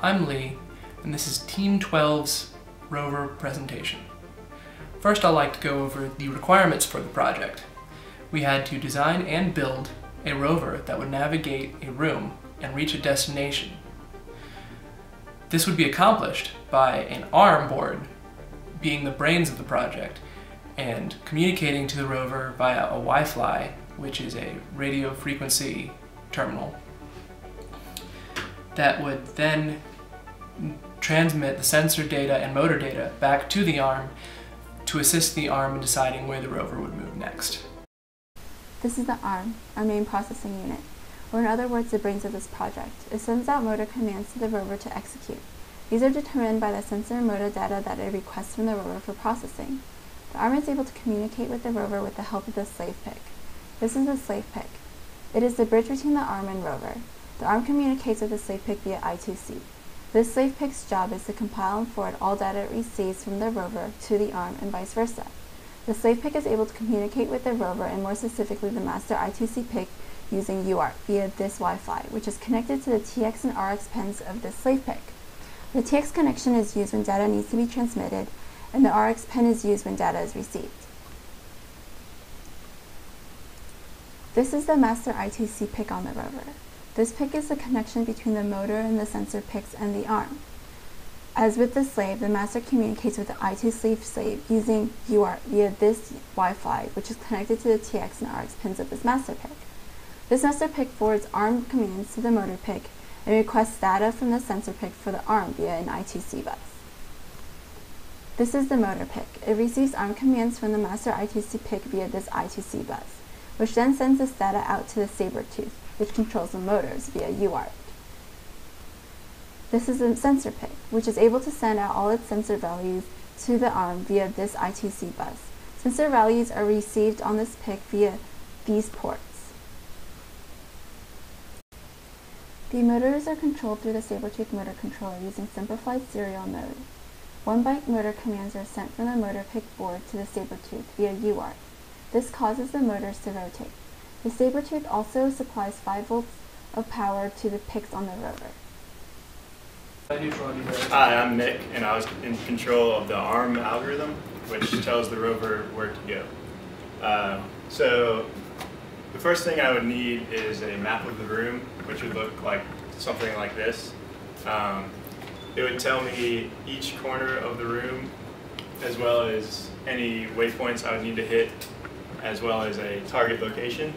I'm Lee, and this is Team 12's Rover presentation. First, I'd like to go over the requirements for the project. We had to design and build a rover that would navigate a room and reach a destination. This would be accomplished by an ARM board being the brains of the project and communicating to the rover via a Wi-Fi, which is a radio frequency terminal that would then transmit the sensor data and motor data back to the ARM to assist the ARM in deciding where the rover would move next. This is the ARM, our main processing unit, or in other words, the brains of this project. It sends out motor commands to the rover to execute. These are determined by the sensor and motor data that it requests from the rover for processing. The ARM is able to communicate with the rover with the help of the slave pick. This is the slave pick. It is the bridge between the ARM and rover. The ARM communicates with the slave pick via I2C. This slave pick's job is to compile and forward all data it receives from the rover to the ARM and vice versa. The slave pick is able to communicate with the rover and more specifically the master I2C pick using UART via this Wi-Fi, which is connected to the TX and RX pins of this slave pick. The TX connection is used when data needs to be transmitted, and the RX pin is used when data is received. This is the master I2C pick on the rover. This pick is the connection between the motor and the sensor picks and the ARM. As with the slave, the master communicates with the I2C slave using UART via this Wi-Fi, which is connected to the TX and RX pins of this master pick. This master pick forwards ARM commands to the motor pick and requests data from the sensor pick for the ARM via an I2C bus. This is the motor pick. It receives ARM commands from the master I2C pick via this I2C bus, which then sends this data out to the saber tooth, which controls the motors via UART. This is the sensor pick, which is able to send out all its sensor values to the ARM via this I2C bus. Sensor values are received on this pick via these ports. The motors are controlled through the saber-tooth motor controller using simplified serial mode. 1-byte motor commands are sent from the motor pick board to the saber-tooth via UART. This causes the motors to rotate. The saber-tooth also supplies 5 volts of power to the picks on the rover. Hi, I'm Nick, and I was in control of the ARM algorithm, which tells the rover where to go. So the first thing I would need is a map of the room, which would look like something like this. It would tell me each corner of the room, as well as any waypoints I would need to hit, as well as a target location.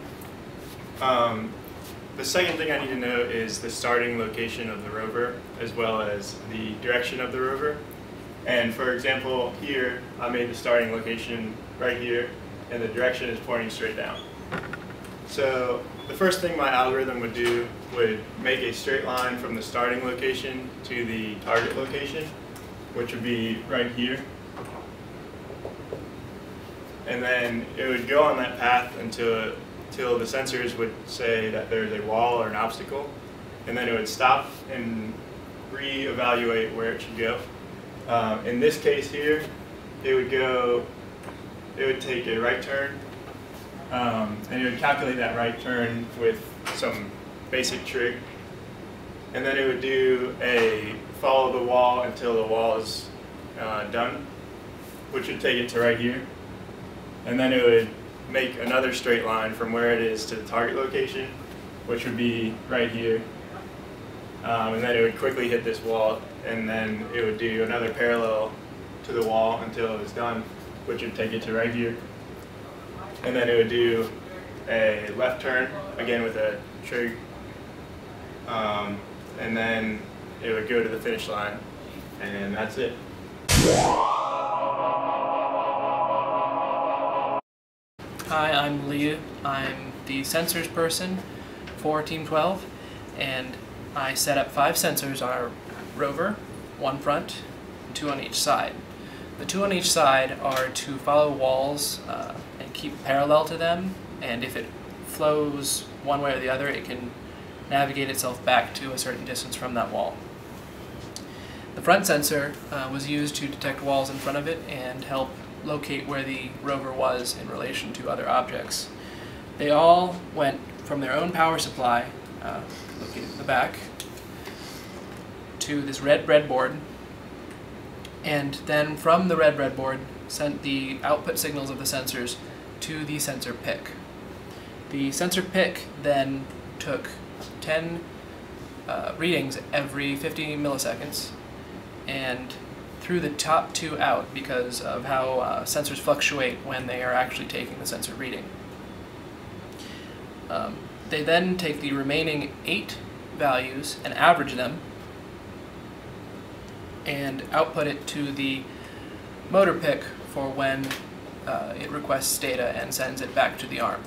The second thing I need to know is the starting location of the rover, as well as the direction of the rover. And for example, here, I made the starting location right here, and the direction is pointing straight down. So the first thing my algorithm would do would make a straight line from the starting location to the target location, which would be right here. And then it would go on that path until the sensors would say that there's a wall or an obstacle, and then it would stop and re-evaluate where it should go. In this case here, it would take a right turn, and it would calculate that right turn with some basic trig, and then it would do a follow the wall until the wall is done, which would take it to right here. And then it would make another straight line from where it is to the target location, which would be right here. And then it would quickly hit this wall, and then it would do another parallel to the wall until it was done, which would take it to right here. And then it would do a left turn, again with a trig, and then it would go to the finish line, and that's it. Hi, I'm Lee. I'm the sensors person for Team 12, and I set up 5 sensors on our rover, 1 front, and 2 on each side. The 2 on each side are to follow walls and keep parallel to them, and if it flows one way or the other, it can navigate itself back to a certain distance from that wall. The front sensor was used to detect walls in front of it and help locate where the rover was in relation to other objects. They all went from their own power supply, located in the back, to this red breadboard, and then from the red breadboard sent the output signals of the sensors to the sensor PIC. The sensor PIC then took 10 readings every 50 milliseconds and threw the top 2 out because of how sensors fluctuate when they are actually taking the sensor reading. They then take the remaining 8 values and average them and output it to the motor PIC for when it requests data and sends it back to the arm.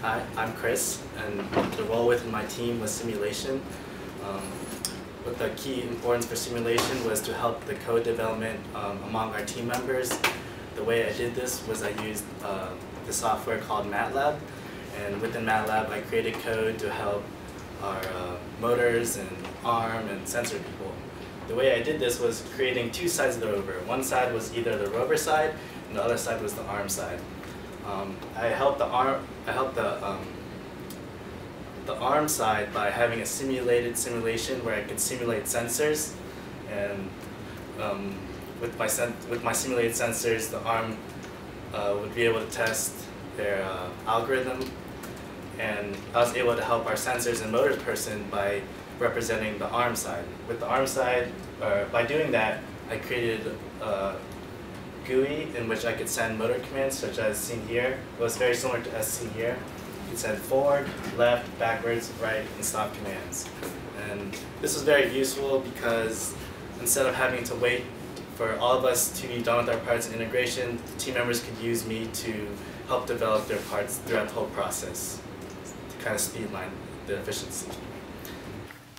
Hi, I'm Chris, and the role within my team was simulation. What the key importance for simulation was to help the code development among our team members. The way I did this was I used the software called MATLAB, and within MATLAB I created code to help our motors and arm and sensor people. The way I did this was creating 2 sides of the rover. One side was either the rover side, and the other side was the arm side. I helped the arm side by having a simulation where I could simulate sensors, and with my simulated sensors, the arm would be able to test their algorithm, and I was able to help our sensors and motors person by representing the arm side. With the arm side, by doing that, I created a GUI in which I could send motor commands, such as seen here. It was very similar to as seen here. You could send forward, left, backwards, right, and stop commands. And this was very useful because instead of having to wait for all of us to be done with our parts and integration, team members could use me to help develop their parts throughout the whole process to kind of speedline the efficiency.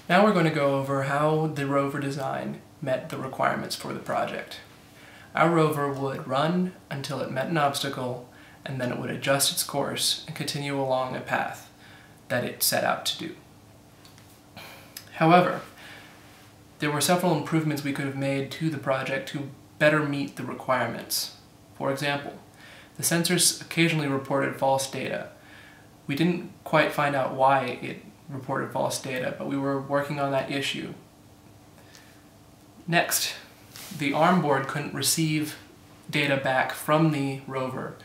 Now we're going to go over how the rover design met the requirements for the project. Our rover would run until it met an obstacle, and then it would adjust its course and continue along a path that it set out to do. However, there were several improvements we could have made to the project to better meet the requirements. For example, the sensors occasionally reported false data. We didn't quite find out why it reported false data, but we were working on that issue. Next, the arm board couldn't receive data back from the rover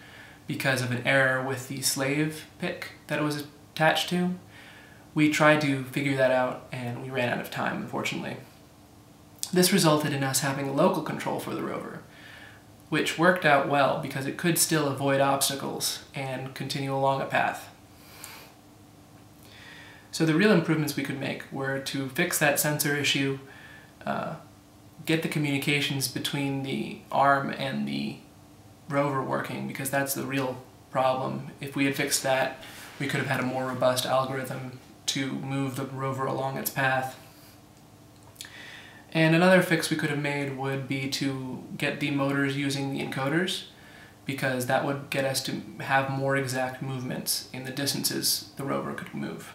because of an error with the slave PIC that it was attached to. We tried to figure that out and we ran out of time, unfortunately. This resulted in us having local control for the rover, which worked out well because it could still avoid obstacles and continue along a path. So the real improvements we could make were to fix that sensor issue, get the communications between the arm and the rover working, because that's the real problem. If we had fixed that, we could have had a more robust algorithm to move the rover along its path. And another fix we could have made would be to get the motors using the encoders, because that would get us to have more exact movements in the distances the rover could move.